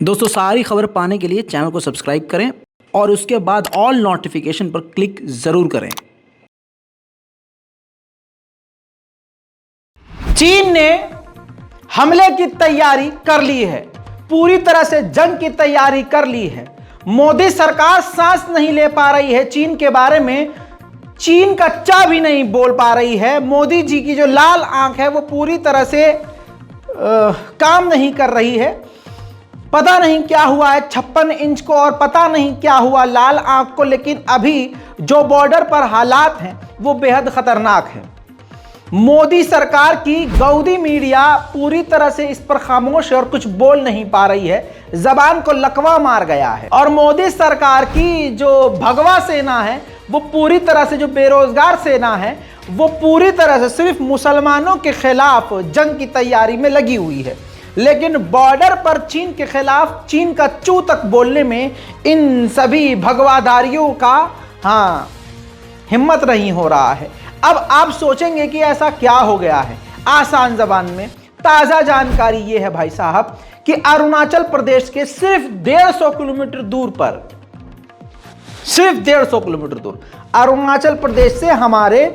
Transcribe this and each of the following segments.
दोस्तों सारी खबर पाने के लिए चैनल को सब्सक्राइब करें और उसके बाद ऑल नोटिफिकेशन पर क्लिक जरूर करें। चीन ने हमले की तैयारी कर ली है, पूरी तरह से जंग की तैयारी कर ली है। मोदी सरकार सांस नहीं ले पा रही है चीन के बारे में, चीन का चा भी नहीं बोल पा रही है। मोदी जी की जो लाल आंख है वो पूरी तरह से काम नहीं कर रही है। पता नहीं क्या हुआ है 56 इंच को और पता नहीं क्या हुआ लाल आंख को, लेकिन अभी जो बॉर्डर पर हालात हैं वो बेहद खतरनाक है। मोदी सरकार की गौदी मीडिया पूरी तरह से इस पर खामोश है और कुछ बोल नहीं पा रही है, जबान को लकवा मार गया है। और मोदी सरकार की जो भगवा सेना है वो पूरी तरह से, जो बेरोजगार सेना है वो पूरी तरह से सिर्फ मुसलमानों के खिलाफ जंग की तैयारी में लगी हुई है। लेकिन बॉर्डर पर चीन के खिलाफ चीन का चू तक बोलने में इन सभी भगवाधारियों का हिम्मत नहीं हो रहा है। अब आप सोचेंगे कि ऐसा क्या हो गया है। आसान जबान में ताजा जानकारी यह है भाई साहब कि अरुणाचल प्रदेश के सिर्फ 150 किलोमीटर दूर पर, सिर्फ 150 किलोमीटर दूर, अरुणाचल प्रदेश से हमारे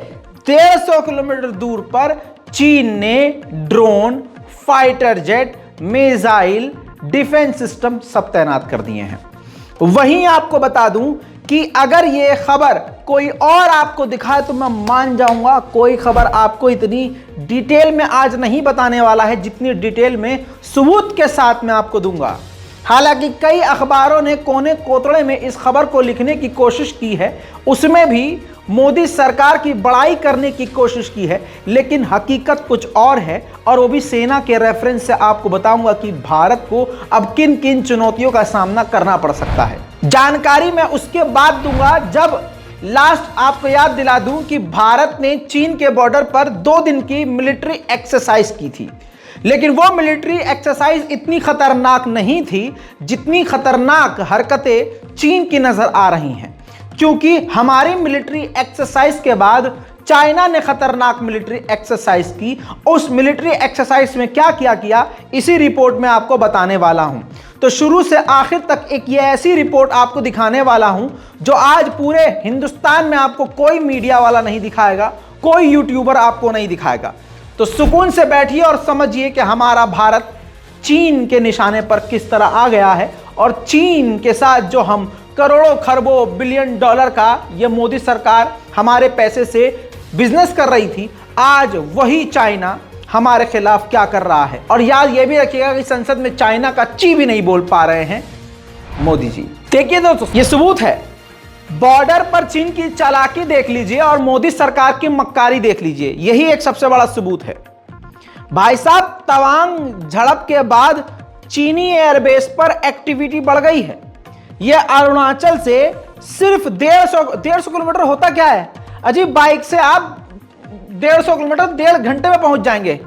150 किलोमीटर दूर पर चीन ने drone, fighter jet, missile, defence system सब तैनात कर दिए हैं। वहीं आपको बता दूं कि अगर ये खबर कोई और आपको दिखाए तो मैं मान जाऊंगा। कोई खबर आपको इतनी डिटेल में आज नहीं बताने वाला है जितनी डिटेल में सबूत के साथ मैं आपको दूंगा। हालांकि कई अखबारों ने कोने कोतड़े में इस खबर को लिखने की कोशिश की है, उसमें भी मोदी सरकार की बड़ाई करने की कोशिश की है, लेकिन हकीकत कुछ और है। और वो भी सेना के रेफरेंस से आपको बताऊंगा कि भारत को अब किन किन चुनौतियों का सामना करना पड़ सकता है। जानकारी मैं उसके बाद दूंगा जब लास्ट आपको याद दिला दूं कि भारत ने चीन के बॉर्डर पर 2 दिन की मिलिट्री एक्सरसाइज की थी। लेकिन वो मिलिट्री एक्सरसाइज इतनी खतरनाक नहीं थी जितनी खतरनाक हरकतें चीन की नजर आ रही हैं, क्योंकि हमारी मिलिट्री एक्सरसाइज के बाद चाइना ने खतरनाक मिलिट्री एक्सरसाइज की। उस मिलिट्री एक्सरसाइज में क्या किया इसी रिपोर्ट में आपको बताने वाला हूं। तो शुरू से आखिर तक एक ये ऐसी रिपोर्ट आपको दिखाने वाला हूं जो आज पूरे हिंदुस्तान में आपको कोई मीडिया वाला नहीं दिखाएगा, कोई यूट्यूबर आपको नहीं दिखाएगा। तो सुकून से बैठिए और समझिए कि हमारा भारत चीन के निशाने पर किस तरह आ गया है। और चीन के साथ जो हम करोड़ों खरबों बिलियन डॉलर का ये मोदी सरकार हमारे पैसे से बिजनेस कर रही थी, आज वही चाइना हमारे खिलाफ क्या कर रहा है। और याद ये भी रखिएगा कि संसद में चाइना का ची भी नहीं बोल पा रहे हैं मोदी जी। देखिए दोस्तों, ये सबूत है। बॉर्डर पर चीन की चालाकी देख लीजिए और मोदी सरकार की मक्कारी देख लीजिए, यही एक सबसे बड़ा सबूत है भाई साहब। तवांग झड़प के बाद चीनी एयरबेस पर एक्टिविटी बढ़ गई है। यह अरुणाचल से सिर्फ 150 किलोमीटर होता क्या है अजीब, बाइक से आप 150 किलोमीटर 1.5 घंटे में पहुंच जाएंगे,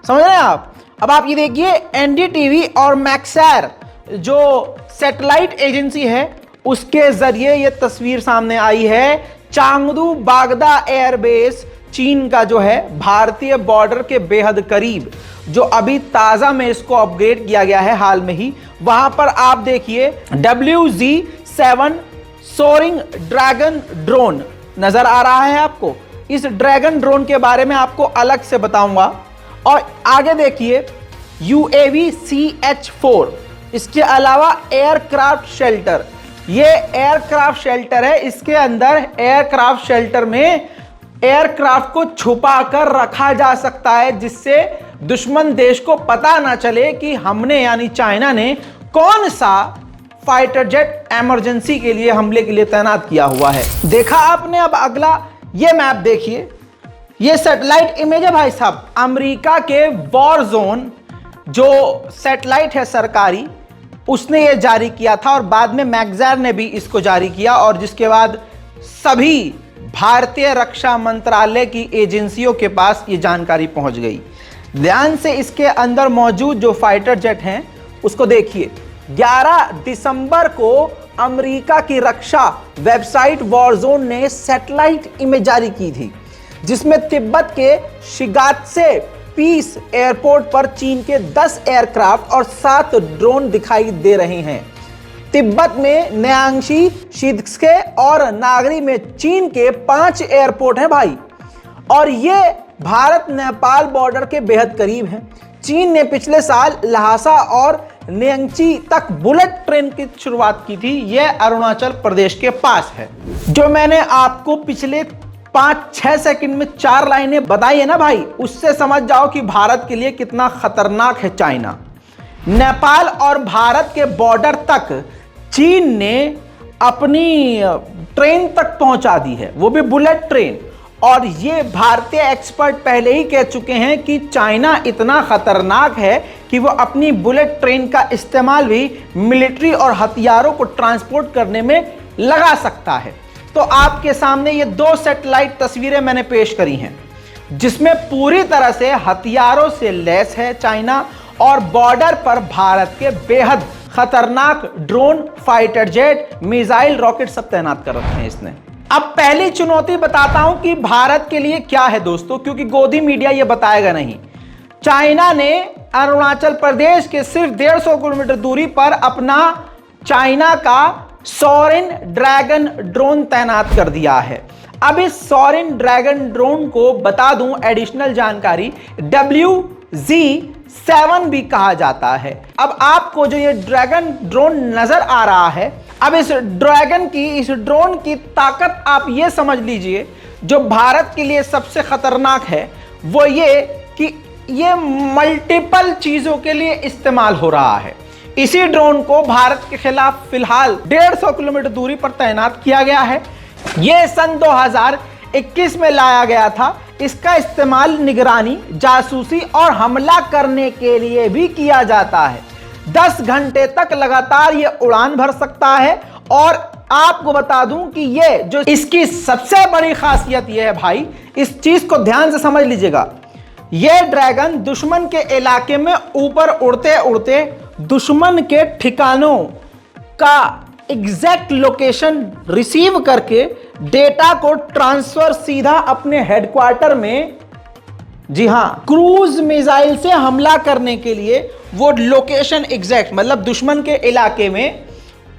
समझ रहे हैं आप। अब आप ये देखिए, एनडीटीवी और मैक्सर जो सैटेलाइट एजेंसी है उसके जरिए यह तस्वीर सामने आई है। चांगदू बागदा एयरबेस चीन का जो है भारतीय बॉर्डर के बेहद करीब, जो अभी ताजा में इसको अपग्रेड किया गया है हाल में ही। वहां पर आप देखिए WZ-7 सोरिंग ड्रैगन ड्रोन नजर आ रहा है आपको। इस ड्रैगन ड्रोन के बारे में आपको अलग से बताऊंगा। और आगे देखिए UAV CH-4, इसके अलावा एयरक्राफ्ट शेल्टर, ये एयरक्राफ्ट शेल्टर है। इसके अंदर एयरक्राफ्ट शेल्टर में एयरक्राफ्ट को छुपा कर रखा जा सकता है, जिससे दुश्मन देश को पता ना चले कि हमने यानी चाइना ने कौन सा फाइटर जेट इमरजेंसी के लिए हमले के लिए तैनात किया हुआ है। देखा आपने। अब अगला ये मैप देखिए, ये सैटेलाइट इमेज है भाई साहब। अमेरिका के वॉर जोन जो सैटेलाइट है सरकारी, उसने ये जारी किया था और बाद में मैक्सर ने भी इसको जारी किया, और जिसके बाद सभी भारतीय रक्षा मंत्रालय की एजेंसियों के पास ये जानकारी पहुंच गई। ध्यान से इसके अंदर मौजूद जो फाइटर जेट हैं उसको देखिए। 11 दिसंबर को अमेरिका की रक्षा वेबसाइट वॉरजोन ने सैटेलाइट इमेज जारी की थी, जिसमें तिब्बत के शिगात्से पीस एयरपोर्ट पर चीन के 10 एयरक्राफ्ट और 7 ड्रोन दिखाई दे रहे हैं। तिब्बत में न्यांशी, शिद्स्के और नागरी में चीन के 5 एयरपोर्ट हैं भाई, और ये भारत नेपाल बॉर्डर के बेहद करीब हैं। चीन ने पिछले साल लहासा और न्यांची तक बुलेट ट्रेन की शुरुआत की थी। यह अरुणाचल प्रदेश के पास है। जो मैंने आपको पिछले 5-6 सेकंड में 4 लाइनें बताई है ना भाई, उससे समझ जाओ कि भारत के लिए कितना खतरनाक है चाइना। नेपाल और भारत के बॉर्डर तक चीन ने अपनी ट्रेन तक पहुंचा दी है, वो भी बुलेट ट्रेन। और ये भारतीय एक्सपर्ट पहले ही कह चुके हैं कि चाइना इतना खतरनाक है कि वो अपनी बुलेट ट्रेन का इस्तेमाल भी मिलिट्री और हथियारों को ट्रांसपोर्ट करने में लगा सकता है। तो आपके सामने ये 2 सैटेलाइट तस्वीरें मैंने पेश करी हैं, जिसमें पूरी तरह से हथियारों से लैस है चाइना, और बॉर्डर पर भारत के बेहद खतरनाक drone, fighter jet, missile, rocket सब तैनात कर रखे हैं इसने। अब पहली चुनौती बताता हूं कि भारत के लिए क्या है दोस्तों, क्योंकि गोदी मीडिया ये बताएगा नहीं। चाइना ने अरुणाचल प्रदेश के सिर्फ 150 किलोमीटर दूरी पर अपना चाइना का सोरेन ड्रैगन ड्रोन तैनात कर दिया है। अब इस सोरेन ड्रैगन ड्रोन को बता दूं एडिशनल जानकारी, WZ-7 भी कहा जाता है। अब आपको जो ये ड्रैगन ड्रोन नजर आ रहा है, अब इस ड्रोन की ताकत आप ये समझ लीजिए। जो भारत के लिए सबसे खतरनाक है वो ये कि ये मल्टीपल चीजों के लिए इस्तेमाल हो रहा है। इसी ड्रोन को भारत के खिलाफ फिलहाल 150 किलोमीटर दूरी पर तैनात किया गया है। यह सन 2021 में लाया गया था। इसका इस्तेमाल निगरानी, जासूसी और हमला करने के लिए भी किया जाता है। 10 घंटे तक लगातार ये उड़ान भर सकता है। और आपको बता दूं कि ये जो इसकी सबसे बड़ी खासियत ये है भाई, इस चीज को ध्यान से समझ लीजिएगा। ये ड्रैगन दुश्मन के इलाके में ऊपर उड़ते उड़ते दुश्मन के ठिकानों का एग्जैक्ट लोकेशन रिसीव करके डेटा को ट्रांसफर सीधा अपने हेडक्वार्टर में, जी हां, क्रूज मिसाइल से हमला करने के लिए वो लोकेशन एग्जैक्ट, मतलब दुश्मन के इलाके में,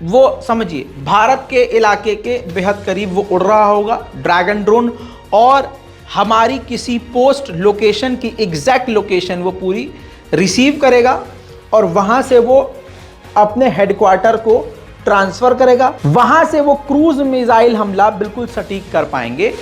वो समझिए भारत के इलाके के बेहद करीब वो उड़ रहा होगा ड्रैगन ड्रोन, और हमारी किसी पोस्ट लोकेशन की एग्जैक्ट लोकेशन वो पूरी रिसीव करेगा और वहां से वो अपने हेडक्वार्टर को ट्रांसफर करेगा। वहां से वो क्रूज मिसाइल हमला बिल्कुल सटीक कर पाएंगे।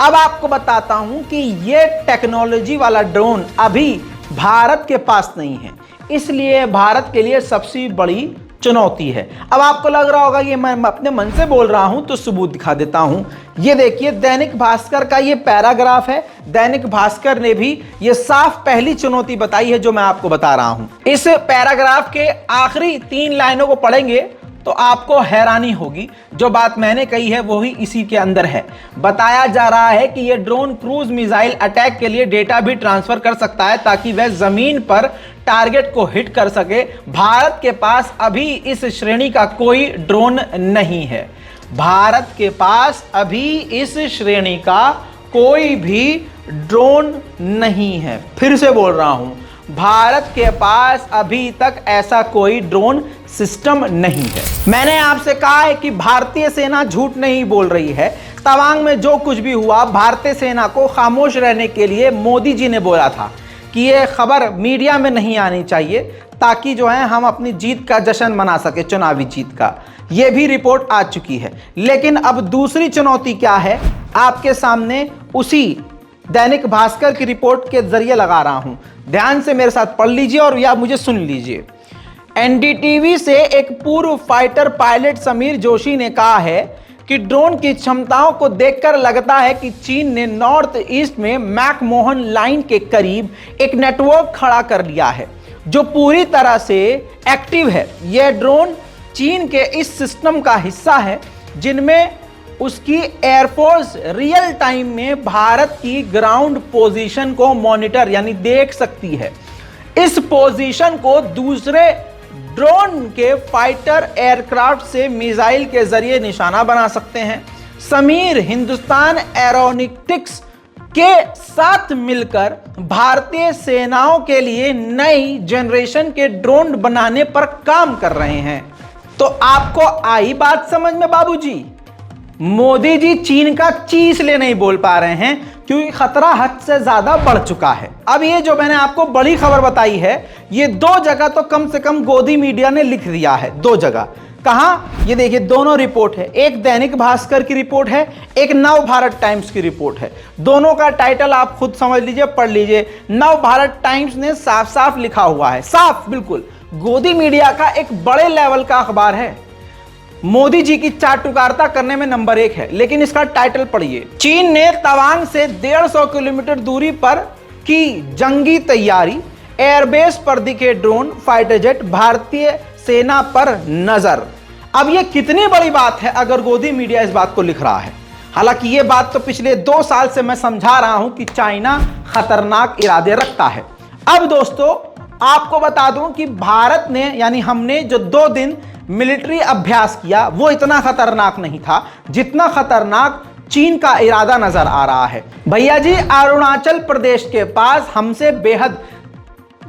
अब आपको बताता हूं कि ये टेक्नोलॉजी वाला ड्रोन अभी भारत के पास नहीं है, इसलिए भारत के लिए सबसे बड़ी चुनौती है। अब आपको लग रहा होगा ये मैं अपने मन से बोल रहा हूं, तो सबूत दिखा देता हूं। ये देखिए दैनिक भास्कर का ये पैराग्राफ है। दैनिक भास्कर ने भी ये साफ पहली चुनौती बताई है जो मैं आपको बता रहा हूं। इस पैराग्राफ के आखिरी 3 लाइनों को पढ़ेंगे तो आपको हैरानी होगी। जो बात मैंने कही है वही इसी के अंदर है। बताया जा रहा है कि यह ड्रोन क्रूज मिसाइल अटैक के लिए डेटा भी ट्रांसफर कर सकता है ताकि वह जमीन पर टारगेट को हिट कर सके। भारत के पास अभी इस श्रेणी का कोई ड्रोन नहीं है। भारत के पास अभी इस श्रेणी का कोई भी ड्रोन नहीं है। फिर से बोल रहा हूं, भारत के पास अभी तक ऐसा कोई ड्रोन सिस्टम नहीं है। मैंने आपसे कहा है कि भारतीय सेना झूठ नहीं बोल रही है। तवांग में जो कुछ भी हुआ, भारतीय सेना को खामोश रहने के लिए मोदी जी ने बोला था कि ये खबर मीडिया में नहीं आनी चाहिए, ताकि जो है हम अपनी जीत का जश्न मना सके, चुनावी जीत का। ये भी रिपोर्ट आ चुकी है। लेकिन अब दूसरी चुनौती क्या है, आपके सामने उसी दैनिक भास्कर की रिपोर्ट के जरिए लगा रहा हूं। ध्यान से मेरे साथ पढ़ लीजिए और या मुझे सुन लीजिए। एनडीटीवी से एक पूर्व फाइटर पायलट समीर जोशी ने कहा है कि ड्रोन की क्षमताओं को देखकर लगता है कि चीन ने नॉर्थ ईस्ट में मैकमोहन लाइन के करीब एक नेटवर्क खड़ा कर लिया है जो पूरी तरह से एक्टिव है। यह ड्रोन चीन के इस सिस्टम का हिस्सा है जिनमें उसकी एयरफोर्स रियल टाइम में भारत की ग्राउंड पोजीशन को मॉनिटर यानी देख सकती है। इस पोजीशन को दूसरे ड्रोन के फाइटर एयरक्राफ्ट से मिसाइल के जरिए निशाना बना सकते हैं। समीर हिंदुस्तान एरोनॉटिक्स के साथ मिलकर भारतीय सेनाओं के लिए नई जनरेशन के ड्रोन बनाने पर काम कर रहे हैं। तो आपको आई बात समझ में बाबूजी? मोदी जी चीन का ची इसलिए नहीं बोल पा रहे हैं क्योंकि खतरा हद से ज्यादा बढ़ चुका है। अब ये जो मैंने आपको बड़ी खबर बताई है, ये 2 जगह तो कम से कम गोदी मीडिया ने लिख दिया है। 2 जगह कहां? ये देखिए, दोनों रिपोर्ट है। एक दैनिक भास्कर की रिपोर्ट है, एक नव भारत टाइम्स की रिपोर्ट है। दोनों का टाइटल आप खुद समझ लीजिए, पढ़ लीजिए। नव भारत टाइम्स ने साफ साफ लिखा हुआ है, साफ बिल्कुल। गोदी मीडिया का एक बड़े लेवल का अखबार है, मोदी जी की चाटुकारिता करने में नंबर 1 है। लेकिन इसका टाइटल पढ़िए, चीन ने तवांग से 150 किलोमीटर दूरी पर की जंगी तैयारी, एयरबेस पर दिखे ड्रोन, फाइटर जेट, भारतीय सेना पर नजर। अब यह कितनी बड़ी बात है अगर गोदी मीडिया इस बात को लिख रहा है। हालांकि यह बात तो पिछले 2 साल से मैं समझा रहा हूं कि चाइना खतरनाक इरादे रखता है। अब दोस्तों आपको बता दूं कि भारत ने, यानी हमने जो 2 दिन मिलिट्री अभ्यास किया, वो इतना खतरनाक नहीं था जितना खतरनाक चीन का इरादा नजर आ रहा है। भैया जी, अरुणाचल प्रदेश के पास हमसे बेहद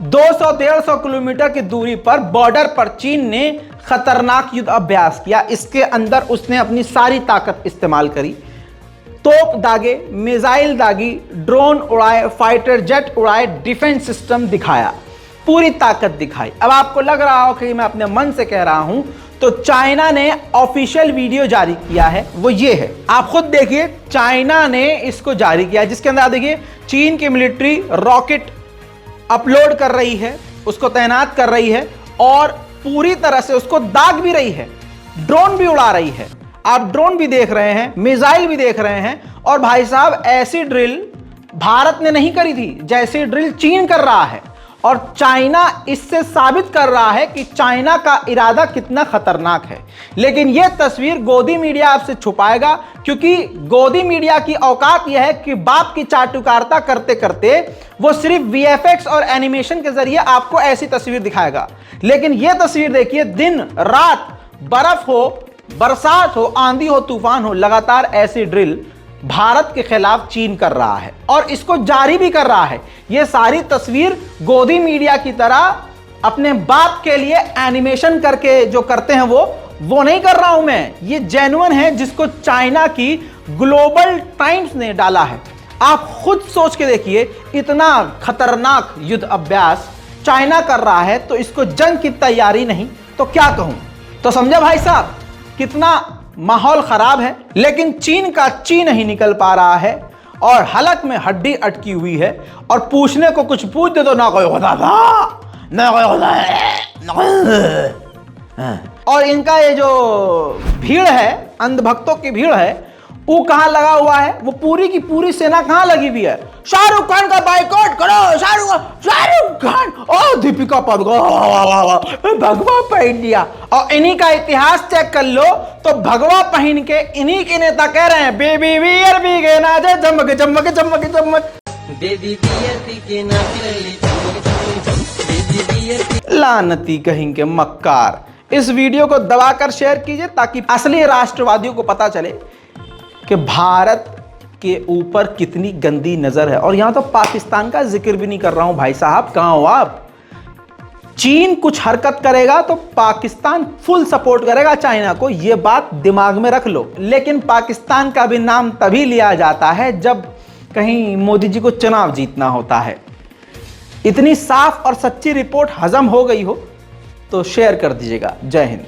200-150 किलोमीटर की दूरी पर बॉर्डर पर चीन ने खतरनाक युद्ध अभ्यास किया। इसके अंदर उसने अपनी सारी ताकत इस्तेमाल करी, तोप दागे, मिसाइल दागी, ड्रोन उड़ाए, फाइटर जेट उड़ाए, डिफेंस सिस्टम दिखाया, पूरी ताकत दिखाई। अब आपको लग रहा हो कि मैं अपने मन से कह रहा हूं, तो चाइना ने ऑफिशियल वीडियो जारी किया है, वो ये है। आप खुद देखिए, चाइना ने इसको जारी किया, जिसके अंदर देखिए चीन की मिलिट्री रॉकेट अपलोड कर रही है, उसको तैनात कर रही है और पूरी तरह से उसको दाग भी रही है, ड्रोन भी उड़ा रही है। आप ड्रोन भी देख रहे हैं, मिसाइल भी देख रहे हैं। और भाई साहब, ऐसी ड्रिल भारत ने नहीं करी थी जैसी ड्रिल चीन कर रहा है। और चाइना इससे साबित कर रहा है कि चाइना का इरादा कितना खतरनाक है। लेकिन यह तस्वीर गोदी मीडिया आपसे छुपाएगा, क्योंकि गोदी मीडिया की औकात यह है कि बाप की चाटुकारिता करते करते वो सिर्फ वीएफएक्स और एनिमेशन के जरिए आपको ऐसी तस्वीर दिखाएगा। लेकिन यह तस्वीर देखिए, दिन रात बर्फ हो, बरसात हो, आंधी हो, तूफान हो, लगातार ऐसी ड्रिल भारत के खिलाफ चीन कर रहा है और इसको जारी भी कर रहा है। यह सारी तस्वीर गोदी मीडिया की तरह अपने बाप के लिए एनिमेशन करके जो करते हैं वो नहीं कर रहा हूं मैं, ये जेन्युइन है, जिसको चाइना की ग्लोबल टाइम्स ने डाला है। आप खुद सोच के देखिए, इतना खतरनाक युद्ध अभ्यास चाइना कर रहा है, तो इसको जंग की तैयारी नहीं तो क्या कहूं। तो समझा भाई साहब, कितना माहौल खराब है। लेकिन चीन का ची नहीं निकल पा रहा है और हलक में हड्डी अटकी हुई है। और पूछने को कुछ पूछ दे तो ना कोई होता था, ना कोई होता है। और इनका ये जो भीड़ है, अंधभक्तों की भीड़ है, वो कहां लगा हुआ है? वो पूरी की पूरी सेना कहां लगी हुई है? शाहरुख खान का बाइकआउट करो, शाहरुख खान, ओ दीपिका पादुकोण भगवा पहन लिया। और इन्हीं का इतिहास चेक कर लो तो भगवा पहन के इन्हीं के नेता कह रहे हैं, बेबी वियर भी गए ना जे चमक चमक चमक चमक, बेबी वियर भी के ना लानती कहेंगे मक्कार। इस वीडियो को दबाकर शेयर कीजिए ताकि असली राष्ट्रवादियों को पता चले कि भारत के ऊपर कितनी गंदी नजर है। और यहां तो पाकिस्तान का जिक्र भी नहीं कर रहा हूं भाई साहब, कहां हो आप? चीन कुछ हरकत करेगा तो पाकिस्तान फुल सपोर्ट करेगा चाइना को, यह बात दिमाग में रख लो। लेकिन पाकिस्तान का भी नाम तभी लिया जाता है जब कहीं मोदी जी को चुनाव जीतना होता है। इतनी साफ और सच्ची रिपोर्ट हजम हो गई हो तो शेयर कर दीजिएगा। जय हिंद।